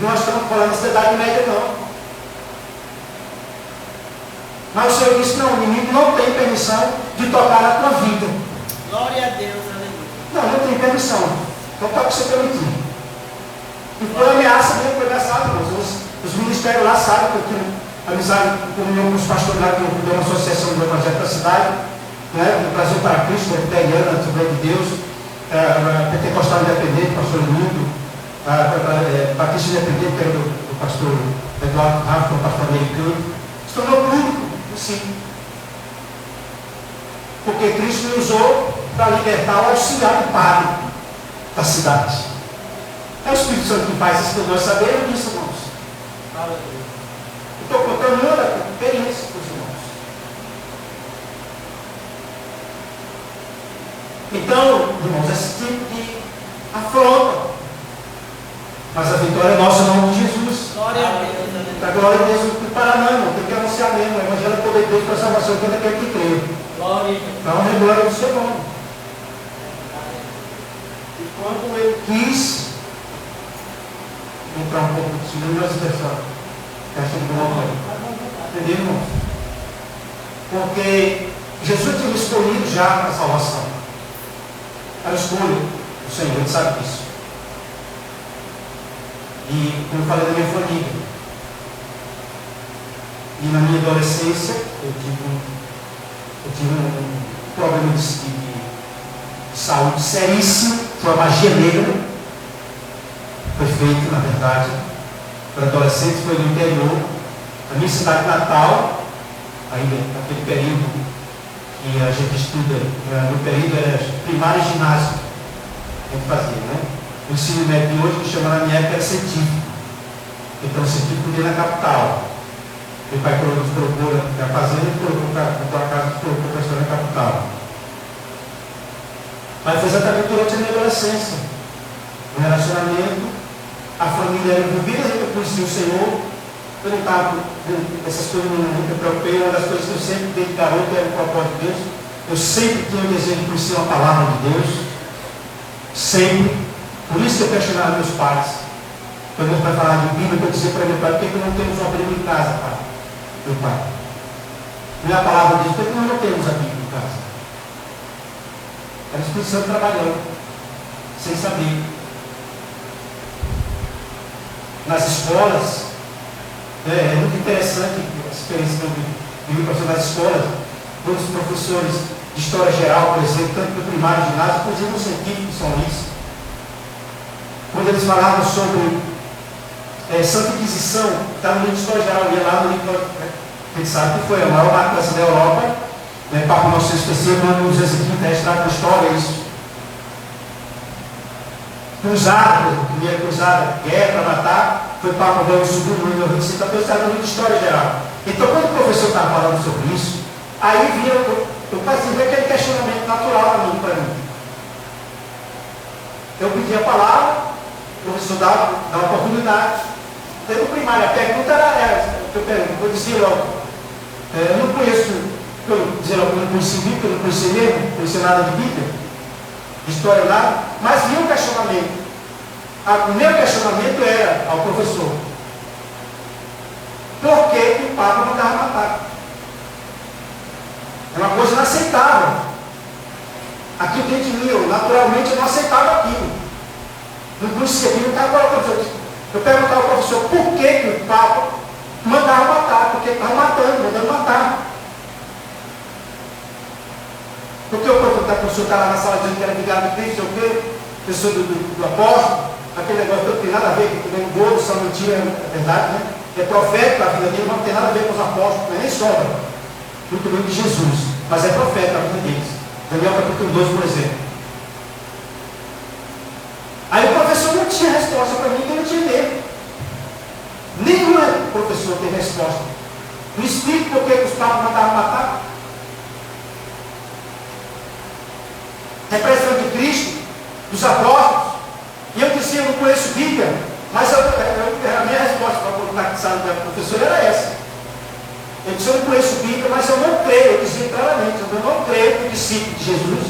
Nós estamos falando da Idade Média, não. Mas o Senhor disse: não, o inimigo não tem permissão de tocar na tua vida. Glória a Deus, aleluia. Não tem permissão. Então toca o que você permitir. E foi ameaça mesmo, foi ameaçado, irmãos. Os ministérios lá sabem que eu tenho amizade com os pastores lá, que eu dou uma associação do Evangelho da cidade, né, do Brasil para Cristo, Presbiteriana, Assembleia de Deus, Pentecostal Independente, pastor Lindo, Batista Independente, que era do pastor Eduardo Rafa, o pastor americano. Se tornou público, sim. Porque Cristo me usou para libertar o auxiliar do padre da cidade. É o Espírito Santo que faz isso, que nós sabemos disso, irmãos. Estou contando uma da experiência para os irmãos. Então, irmãos, esse tipo de afronta. Mas a vitória é nossa em nome de Jesus. Glória a Deus. A glória de Deus não tem para não, irmão. Tem que anunciar mesmo. O Evangelho é poder de Deus para a salvação de todo aquele que crê. Glória a Deus. Então, é glória do seu nome. E quando ele quis entrar um pouco de segundo, nós pessoal, caixa de novo aí. Entendeu, irmão? Porque Jesus tinha escolhido já para a salvação. Era a escolha do Senhor, ele sabe disso. E como eu falei da minha família, e na minha adolescência eu tive um problema de saúde seríssimo, foi uma magia negra, foi feito, na verdade, para adolescentes, foi no interior, na minha cidade natal, ainda naquele período que a gente estuda, no período era primário e ginásio, a gente fazia, né? O ensino médio de hoje, que chama na minha época, era científico. Então, o científico veio na capital. Meu pai nos colocou na fazenda e colocou a casa, colocou o professor na capital. Mas foi exatamente durante a minha adolescência. No relacionamento, a família era envolvida, eu conheci o Senhor. Eu não estava, essas coisas não me preocupei. Uma das coisas que eu sempre dei de garoto era o propósito de Deus. Eu sempre tinha o desejo de conhecer uma palavra de Deus. Sempre. Por isso que eu questionava meus pais. Quando meu pai falava de Bíblia, eu dizia para meu pai: por que não temos uma Bíblia em casa, pai? Meu pai. Não é a palavra de Deus, por que nós não temos a Bíblia em casa? Era o Espírito Santo trabalhando, sem saber. Nas escolas, é muito interessante a experiência que eu vivi nas escolas, quando os professores de História Geral, por exemplo, tanto do primário e ginásio, inclusive no científico de São Luís, quando eles falavam sobre Santa Inquisição, está no livro de História Geral, ia lá no livro, a gente sabe que foi a maior matança da Europa, Papa 1960, no ano 215, está na história isso. Cruzada, primeira cruzada, guerra para matar, foi Papa João II, no ano 1925, então está no livro de História Geral. Então, quando o professor estava falando sobre isso, aí vinha, eu fazia aquele questionamento natural para mim. Eu pedi a palavra, o professor dava a oportunidade. Dentro do primário, a pergunta era essa. Eu dizia logo, eu não conheço, eu dizia logo, eu não conheci Bíblia, eu não conheci mesmo, não conheci nada de Bíblia, de história nada, mas vinha um questionamento. O meu questionamento era ao professor: por que o Papa mandava matar? É uma coisa inaceitável. Aquilo que a gente lia, naturalmente eu não aceitava aquilo. Não conhecia aquilo, não estava professor. Eu perguntava ao professor por que o Papa mandava matar, porque estava mandando matar. Porque o professor está lá na sala dizendo que era ligado de Cristo, o quê? Pessoa do apóstolo, aquele negócio todo tem nada a ver com o gordo, só mentira, é verdade, né? É profético a vida dele, mas não tem nada a ver com os apóstolos, nem sobra. Muito bem de Jesus, mas é profeta a vida deles. Daniel capítulo 2, por exemplo. Aí o professor não tinha resposta para mim, que eu não tinha medo. Nenhum professor tem resposta. Não explica por que os papas mandaram matar. Representante de Cristo, dos apóstolos. E eu dizia, eu não conheço Bíblia, mas a minha resposta para colocar que sabe da professora era essa. Eu disse, eu não conheço Bíblia, mas eu não creio, eu dizia claramente, eu não creio que o discípulo de Jesus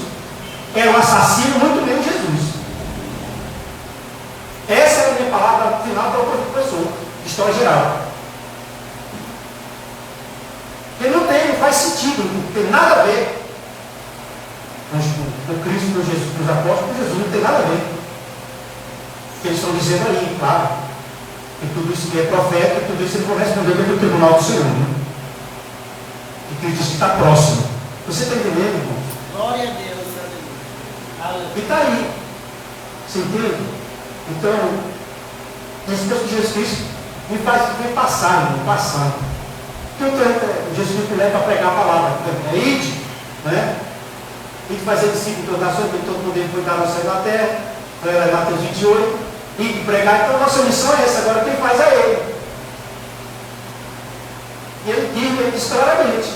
é um assassino, muito menos Jesus. Essa é a minha palavra final para o professor, de história geral. Porque não faz sentido, não tem nada a ver com Cristo, com Jesus, com os apóstolos, com Jesus, não tem nada a ver. O que eles estão dizendo ali, claro, que tudo isso que é profeta, tudo isso eles vão responder no tribunal do Senhor. Né? E que ele diz que está próximo. Você está entendendo, irmão? Glória a Deus, aleluia. E está aí. Você entende? Então, esse Deus de Jesus Cristo me passar. Porque Jesus me leva para pregar a palavra. É ide, né? E fazer discípulos de todas as nações, porque todo mundo foi dado ao céu e na terra. Para Mateus 28. E pregar. Então, a nossa missão é essa. Agora, quem faz é ele. E ele diz claramente.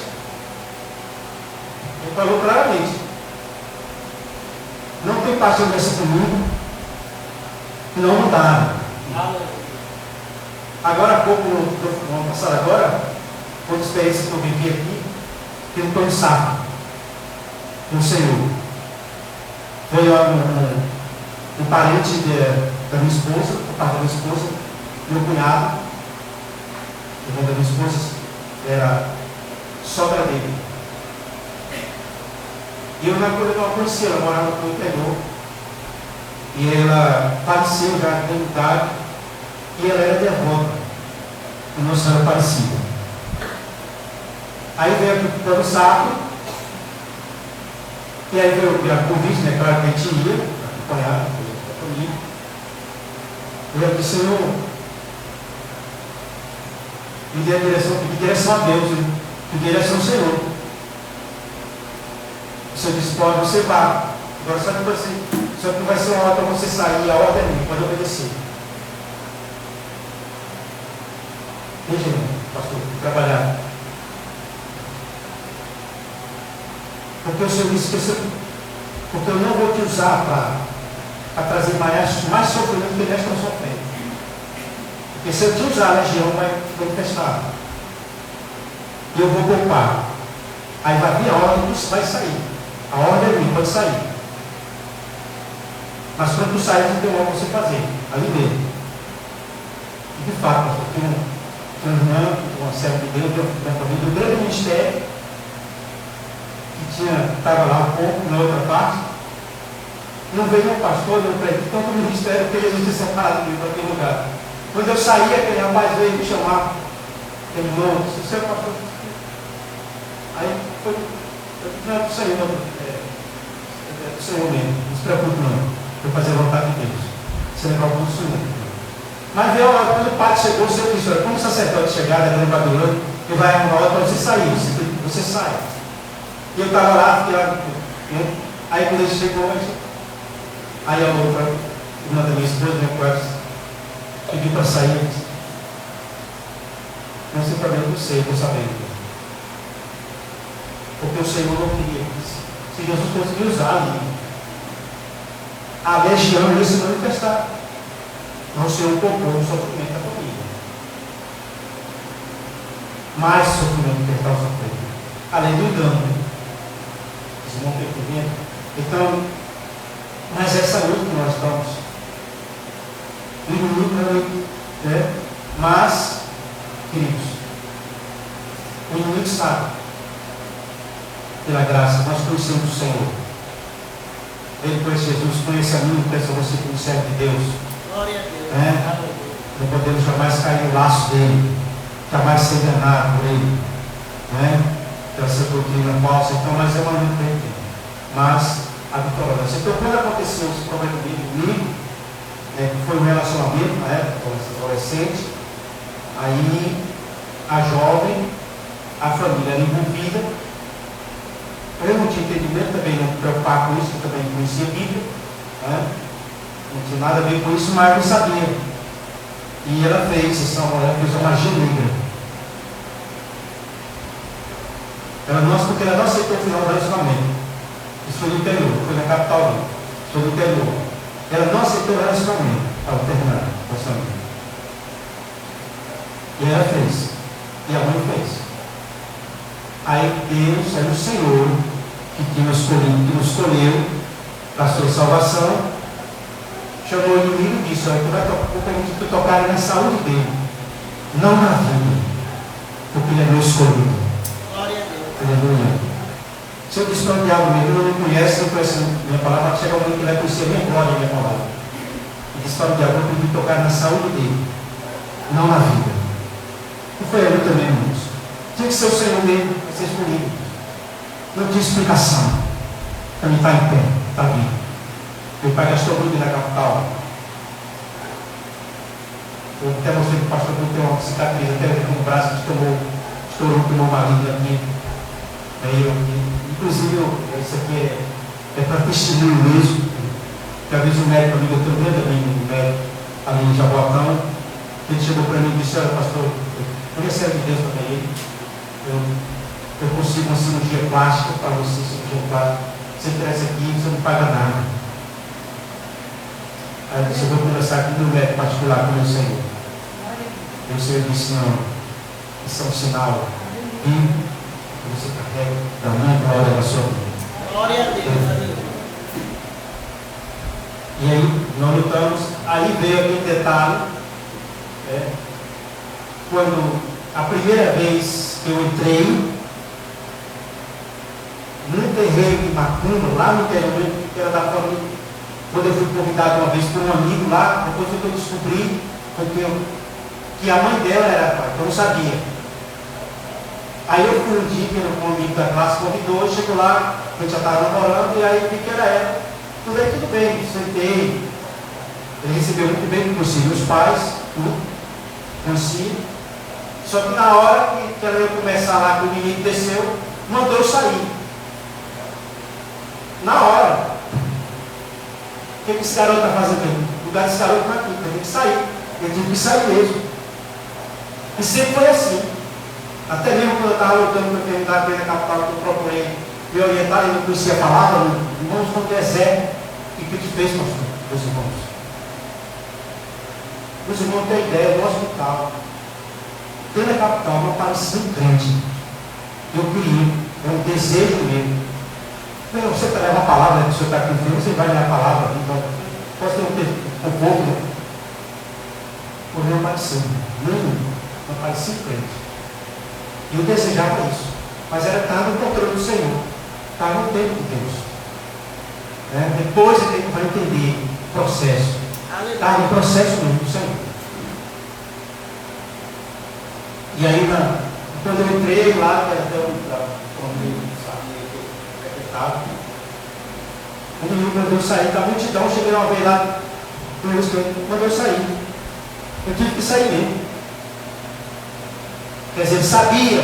Ele falou claramente. Não tem paixão dessa comigo. Não mudaram. Agora há pouco, no ano passado agora, outra experiência que eu vivi aqui, que eu estou em saco com o Senhor. Foi um parente da minha esposa, o pai da minha esposa, meu cunhado, o irmão da minha esposa, era sogra dele. E eu não conhecia, ela morava no interior. E ela faleceu já de idade, e ela era devota, e Nossa Senhora Aparecida. Aí veio aqui para o saco, e aí veio o convite, né? Claro que a gente ia, acompanhar comigo. E eu disse, Senhor, me dê a direção, pedi direção a Deus, pedi direção ao Senhor. O Senhor disse, pode, você vá. Agora só que vai ser uma hora para você sair, a ordem é minha, pode obedecer. Veja, pastor, trabalhar. Porque o Senhor disse porque eu não vou te usar para trazer mais sofrimento que eles estão sofrendo. Porque se eu te usar, a legião vai manifestar. E eu vou poupar. Aí vai vir a ordem, vai sair. A ordem é minha, pode sair. Mas quando tu sair, não tem algo para você fazer, ali mesmo. E de fato, pastor, tinha uma irmã, uma serva de Deus, do grande ministério, que estava lá um pouco, na outra parte. Não veio um pastor, não preguei, tanto o ministério que ele me separado de mim para aquele lugar. Quando eu saí, aquele rapaz veio me chamar, ele irmão, você é o pastor? Aí foi, não é do Senhor, é do Senhor mesmo, não se preocupe não. Para fazer a vontade de Deus. Você levar o do Senhor. Mas veio lá, quando o padre chegou, o Senhor disse, olha, como o sacerdote chegar, levando para Durante, ele vai arrumar hora para você sair, você sai. E eu estava lá, fiquei lá, né? Aí quando ele chegou, aí a outra, irmã da minha esposa, minha quarta, pediu para sair, eu disse, não sei para mim, eu não sei, eu estou sabendo. Porque o Senhor não queria isso. Se Jesus conseguiu usar ali, a legião ia se manifestar. Mas o Senhor poupou o sofrimento da família. Mais sofrimento que ele estava sofrendo. Além do engano. Vocês vão entendendo? Então, mas essa luta que nós estamos. O inimigo, né? Mas, queridos, o inimigo sabe pela graça, nós conhecemos o Senhor. Ele conhece Jesus, conhece a mim, conhece a você como servo de Deus. Glória a Deus. É? Não podemos jamais cair no laço dele, jamais ser enganado por ele. Essa doutrina falsa, então nós é uma luta entre, mas a vitória. Então, quando aconteceu esse problema comigo, que foi um relacionamento na época, adolescente, aí a jovem, a família era envolvida. Eu não tinha entendimento também, não me preocupar com isso, eu também não conhecia a Bíblia, não tinha nada a ver com isso, mas eu sabia. E ela fez uma magia negra. Porque ela não aceitou o final do relacionamento. Isso foi no interior, foi na capital, foi no interior. Ela não aceitou o relacionamento ao terminar o relacionamento. E ela fez. E a mãe fez. Aí Deus, aí o Senhor, que nos escolheu para a sua salvação, chamou o inimigo e disse: olha, vou permitir que tu tocares na saúde dele, não na vida, porque ele é meu escolhido. Glória a Deus. Aleluia. Se eu disse para o diabo mesmo, ele não conhece, não conhece minha palavra, chega alguém que vai conhecer minha glória, minha palavra. E disse para o diabo: vou permitir tocar na saúde dele, não na vida. E foi ali também, irmãos. Tinha que ser o Senhor mesmo, para ser escolhido. Não tinha explicação. Para mim estar em pé, está vivo. Meu pai gastou muito na capital. Eu até mostrei que o pastor Bruno tem uma cicatriz até no braço que estourou com o meu marido aqui. Inclusive, isso aqui é para testemunho mesmo. Que às vezes o médico amigo, eu tenho um grande amigo, o médico ali em Jaboatão, ele chegou para mim e disse: olha, pastor, eu recebo de Deus também. Eu consigo uma cirurgia plástica para você, cirurgia plástica. Você interessa aqui, você não paga nada. Aí eu disse: eu vou conversar aqui no médico particular com o meu Senhor. E o Senhor disse: não, isso é um sinal vivo que você carrega da minha glória da sua vida. Glória a Deus. E aí nós lutamos. Aí veio aquele detalhe, quando a primeira vez que eu entrei no terreiro de Macumba, lá no interior, que era da família, quando eu fui convidado uma vez por um amigo lá, depois eu descobri que a mãe dela era pai, eu não sabia. Aí eu fui um dia, que um amigo da classe convidou, chegou lá, a gente já estava namorando, e aí vi que era ela. Tudo bem, sentei. Ele recebeu muito bem, conheci meus pais, tudo, conheci. Só que na hora que ela ia começar lá, que o menino desceu, mandou eu sair. Na hora. O que esse garoto está fazendo aqui? O lugar desse garoto está aqui, tem que sair. Ele tinha que sair mesmo. E sempre foi assim. Até mesmo quando eu estava lutando para terminar a primeira capital, que eu procurei me orientar, e não conhecia a palavra, irmãos, quando é Zé, o que te fez, pastor? Meus irmãos. Meus irmãos têm ideia, no hospital, dentro da capital, não parecia um crente. Eu queria, é um desejo mesmo. Você leva a palavra, que o senhor está aqui no você vai ler a palavra, então, pode ter um pouco, né? Por não parecia, não parecia um crente. E eu desejava isso, mas era estar no controle do Senhor, estar no tempo de Deus. Depois a gente vai entender o processo, estar no processo mesmo do Senhor. E aí, quando eu entrei lá, que era até o o menino mandou eu sair da multidão, cheguei uma vez lá, mandou eu sair. Eu tive que sair mesmo. Quer dizer, ele sabia.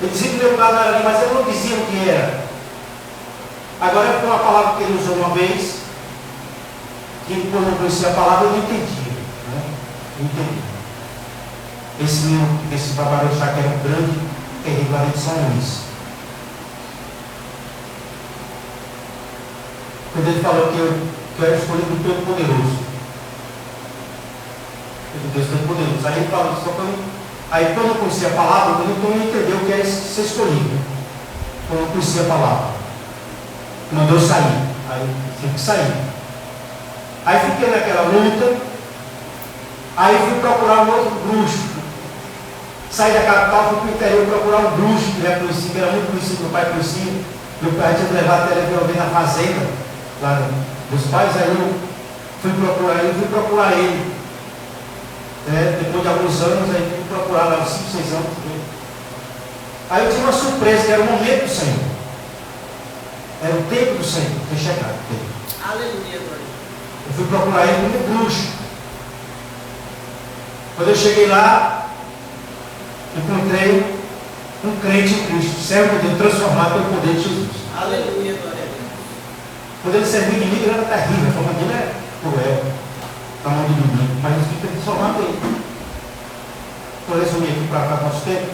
Ele dizia que meu lugar não era ali, mas ele não dizia o que era. Agora foi uma palavra que ele usou uma vez, que quando eu conhecia a palavra eu não entendia. Não entendi. Esse menino, esse babaroxá que era um grande terrível ali de São Luís. Quando ele falou que eu era escolhido do Todo-Poderoso. Deus Todo-Poderoso. Aí ele falou, aí quando eu conhecia a palavra, eu não entendeu o que era ser escolhido. Quando eu conhecia a palavra. Mandou eu sair. Aí eu tive que sair. Aí fiquei naquela luta. Aí fui procurar um outro bruxo. saí da capital, fui para o interior procurar um bruxo que era conhecido, que era muito conhecido, meu pai conhecia. Meu pai tinha levado até ele na fazenda, lá dos pais, aí eu fui procurar ele. Depois de alguns anos, aí fui procurar lá, uns 5, 6 anos. Aí eu tive uma surpresa, que era o momento do Senhor. Era o tempo do Senhor, ter chegado. Aleluia, glória. Eu fui procurar ele como bruxo. Quando eu cheguei lá, encontrei um crente em Cristo, servo de Deus, transformado pelo poder de Jesus. Aleluia, glória a Deus. Quando ele serviu de inimigo, ele era terrível, a forma dele é cruel, a mão do inimigo, mas Jesus fica transformado ele. Vou resumir aqui para cá nosso tempo.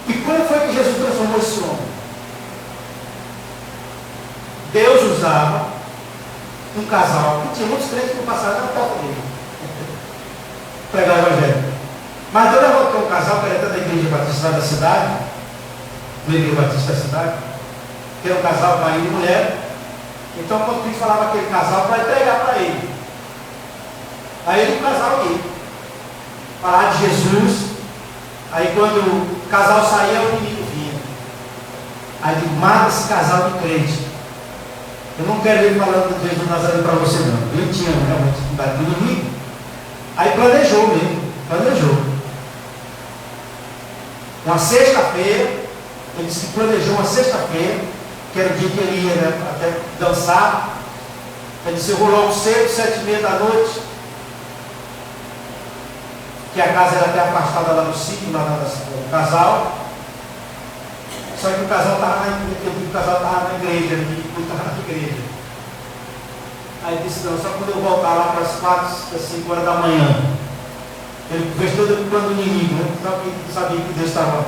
E como foi que Jesus transformou esse homem? Deus usava um casal, que tinha muitos crentes que passaram na porta dele, pregar o evangelho. Mas toda volta que um casal, que era da igreja batista da cidade, da igreja batista da cidade, que era um casal, marido e mulher, então quando Cristo falava aquele casal, para entregar para ele. Aí ele, o casal ia falar de Jesus. Aí quando o casal saía, o menino vinha. Aí ele mata esse casal de crente. Eu não quero ele falando de Jesus Nazareno para você não. Ele tinha realmente dificuldade do inimigo. Aí planejou mesmo, planejou. Uma sexta-feira, ele se planejou uma sexta-feira, que era o dia que ele ia até dançar. Ele disse, eu vou logo cedo, 7h30 da noite, que a casa era até afastada lá no sítio, lá no casal. Só que o casal estava na igreja, ele estava na igreja. Aí ele disse, não, só quando eu voltar lá para as 4, 5 horas da manhã. Ele fez todo o plano do inimigo, né? Sabia que Deus estava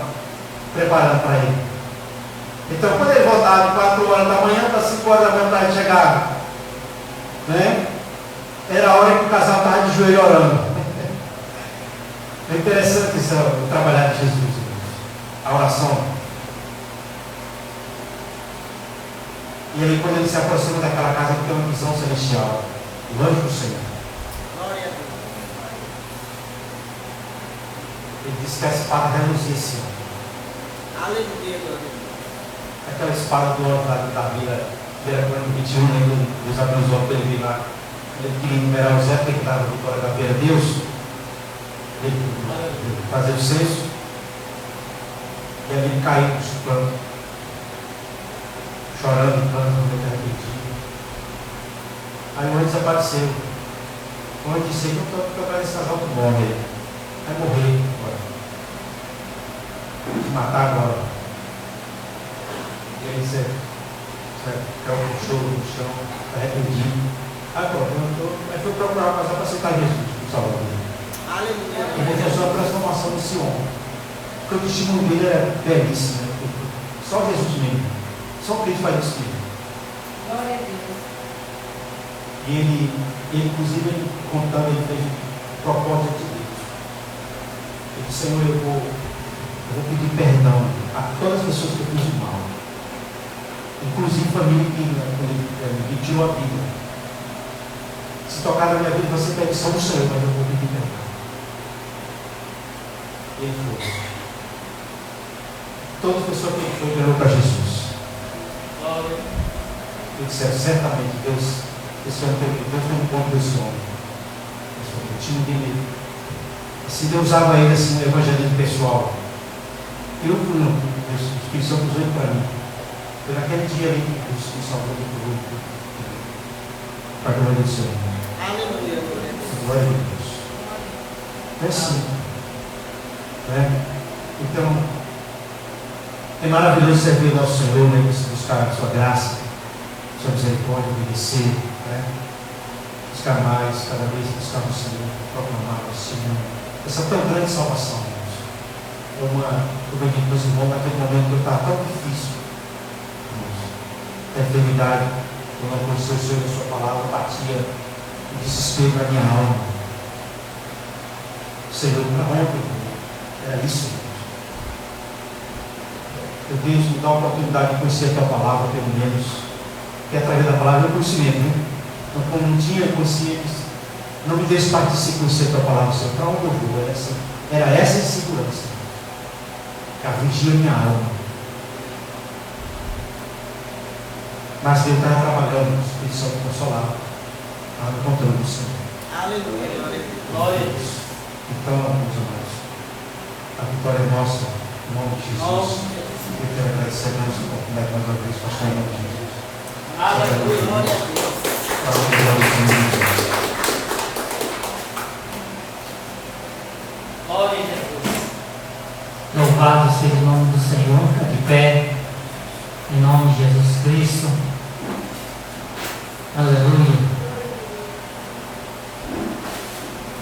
preparando para ele. Então, quando ele voltava de 4 horas da manhã para 5 horas da manhã para ele chegar, né? Era a hora que o casal estava de joelho orando. É interessante isso, o trabalhar de Jesus, a oração. E aí, quando ele se aproxima daquela casa, ele tem uma visão celestial, o anjo do Senhor. Glória a Deus. Ele disse que a espada reluzia assim. Aleluia, glória a Deus. Aquela espada do ano da Bíblia, Crônica 21, né? Deus abriu os olhos para ele vir lá. Ele queria enumerar os época que dava a vitória da beira Deus. Ele fazer o censo. E ali ele caiu no chupando, chorando e plano no meio daquele dia. Aí o anjo desapareceu. O anjo disse, não estou tocando esse casal que morre. Vai morrer agora. Vou te matar agora. E aí você caiu no choro no chão, arrependido. Aí pronto, aí foi procurar o casal para aceitar Jesus, o Salvador. Aleluia. E realizou a transformação desse homem. Porque o testemunho dele era belíssimo. Né? Só Jesus mesmo. Só Cristo faz isso mesmo. Glória a Deus. E ele inclusive, ele contando, ele fez propósito de Deus. Ele disse, Senhor, eu vou pedir perdão a todas as pessoas que eu fiz mal. Inclusive família que me tirou a vida. Se tocar na minha vida, você pede só do Senhor, mas eu vou pedir perdão. E ele foi. Todas as pessoas que ele foi, ganhou para Jesus. E disseram, certamente, Deus foi um bom desse homem. Eu tinha dele. Se Deus usava ele assim no evangelismo pessoal, eu fui no Espírito Santo usou ele para mim. Foi naquele dia ali que o Espírito Santo usou ele para a glória do Senhor. Aleluia, glória a Deus. Glória a Deus. É assim. Né? Então, é maravilhoso servir ao nosso Senhor, né? Buscar a sua graça, a sua misericórdia, obedecer, né? Buscar mais, cada vez buscar o Senhor, proclamar o Senhor. Essa tão grande salvação, irmãos. Eu bendito meus irmãos naquele momento que eu estava tão difícil. A enfermidade, eu não conhecia o Senhor, a sua palavra, batia o desespero na minha alma. Senhor, para onde? Era isso, irmãos. Deus me dá a oportunidade de conhecer a tua palavra, pelo menos. Que através da palavra eu conhecimento, né? Então, como não tinha consciência, não me deixe partir de conhecer a tua palavra, Senhor. Para onde eu vou? Era assim. Era essa a insegurança que afligia minha alma. Mas Deus estava trabalhando, o Espírito Santo consolado, estava encontrando o Senhor. Aleluia, glória a Deus. Glória a Deus. Então, meus irmãos, a vitória é nossa, em nome de Jesus. Eu quero agradecer a Deus por oportunidade mais uma vez, pastor, em nome de Jesus. Aleluia, glória a Deus. Glória a Jesus. Louvado seja o nome do Senhor, fica de pé, em nome de Jesus Cristo. Aleluia.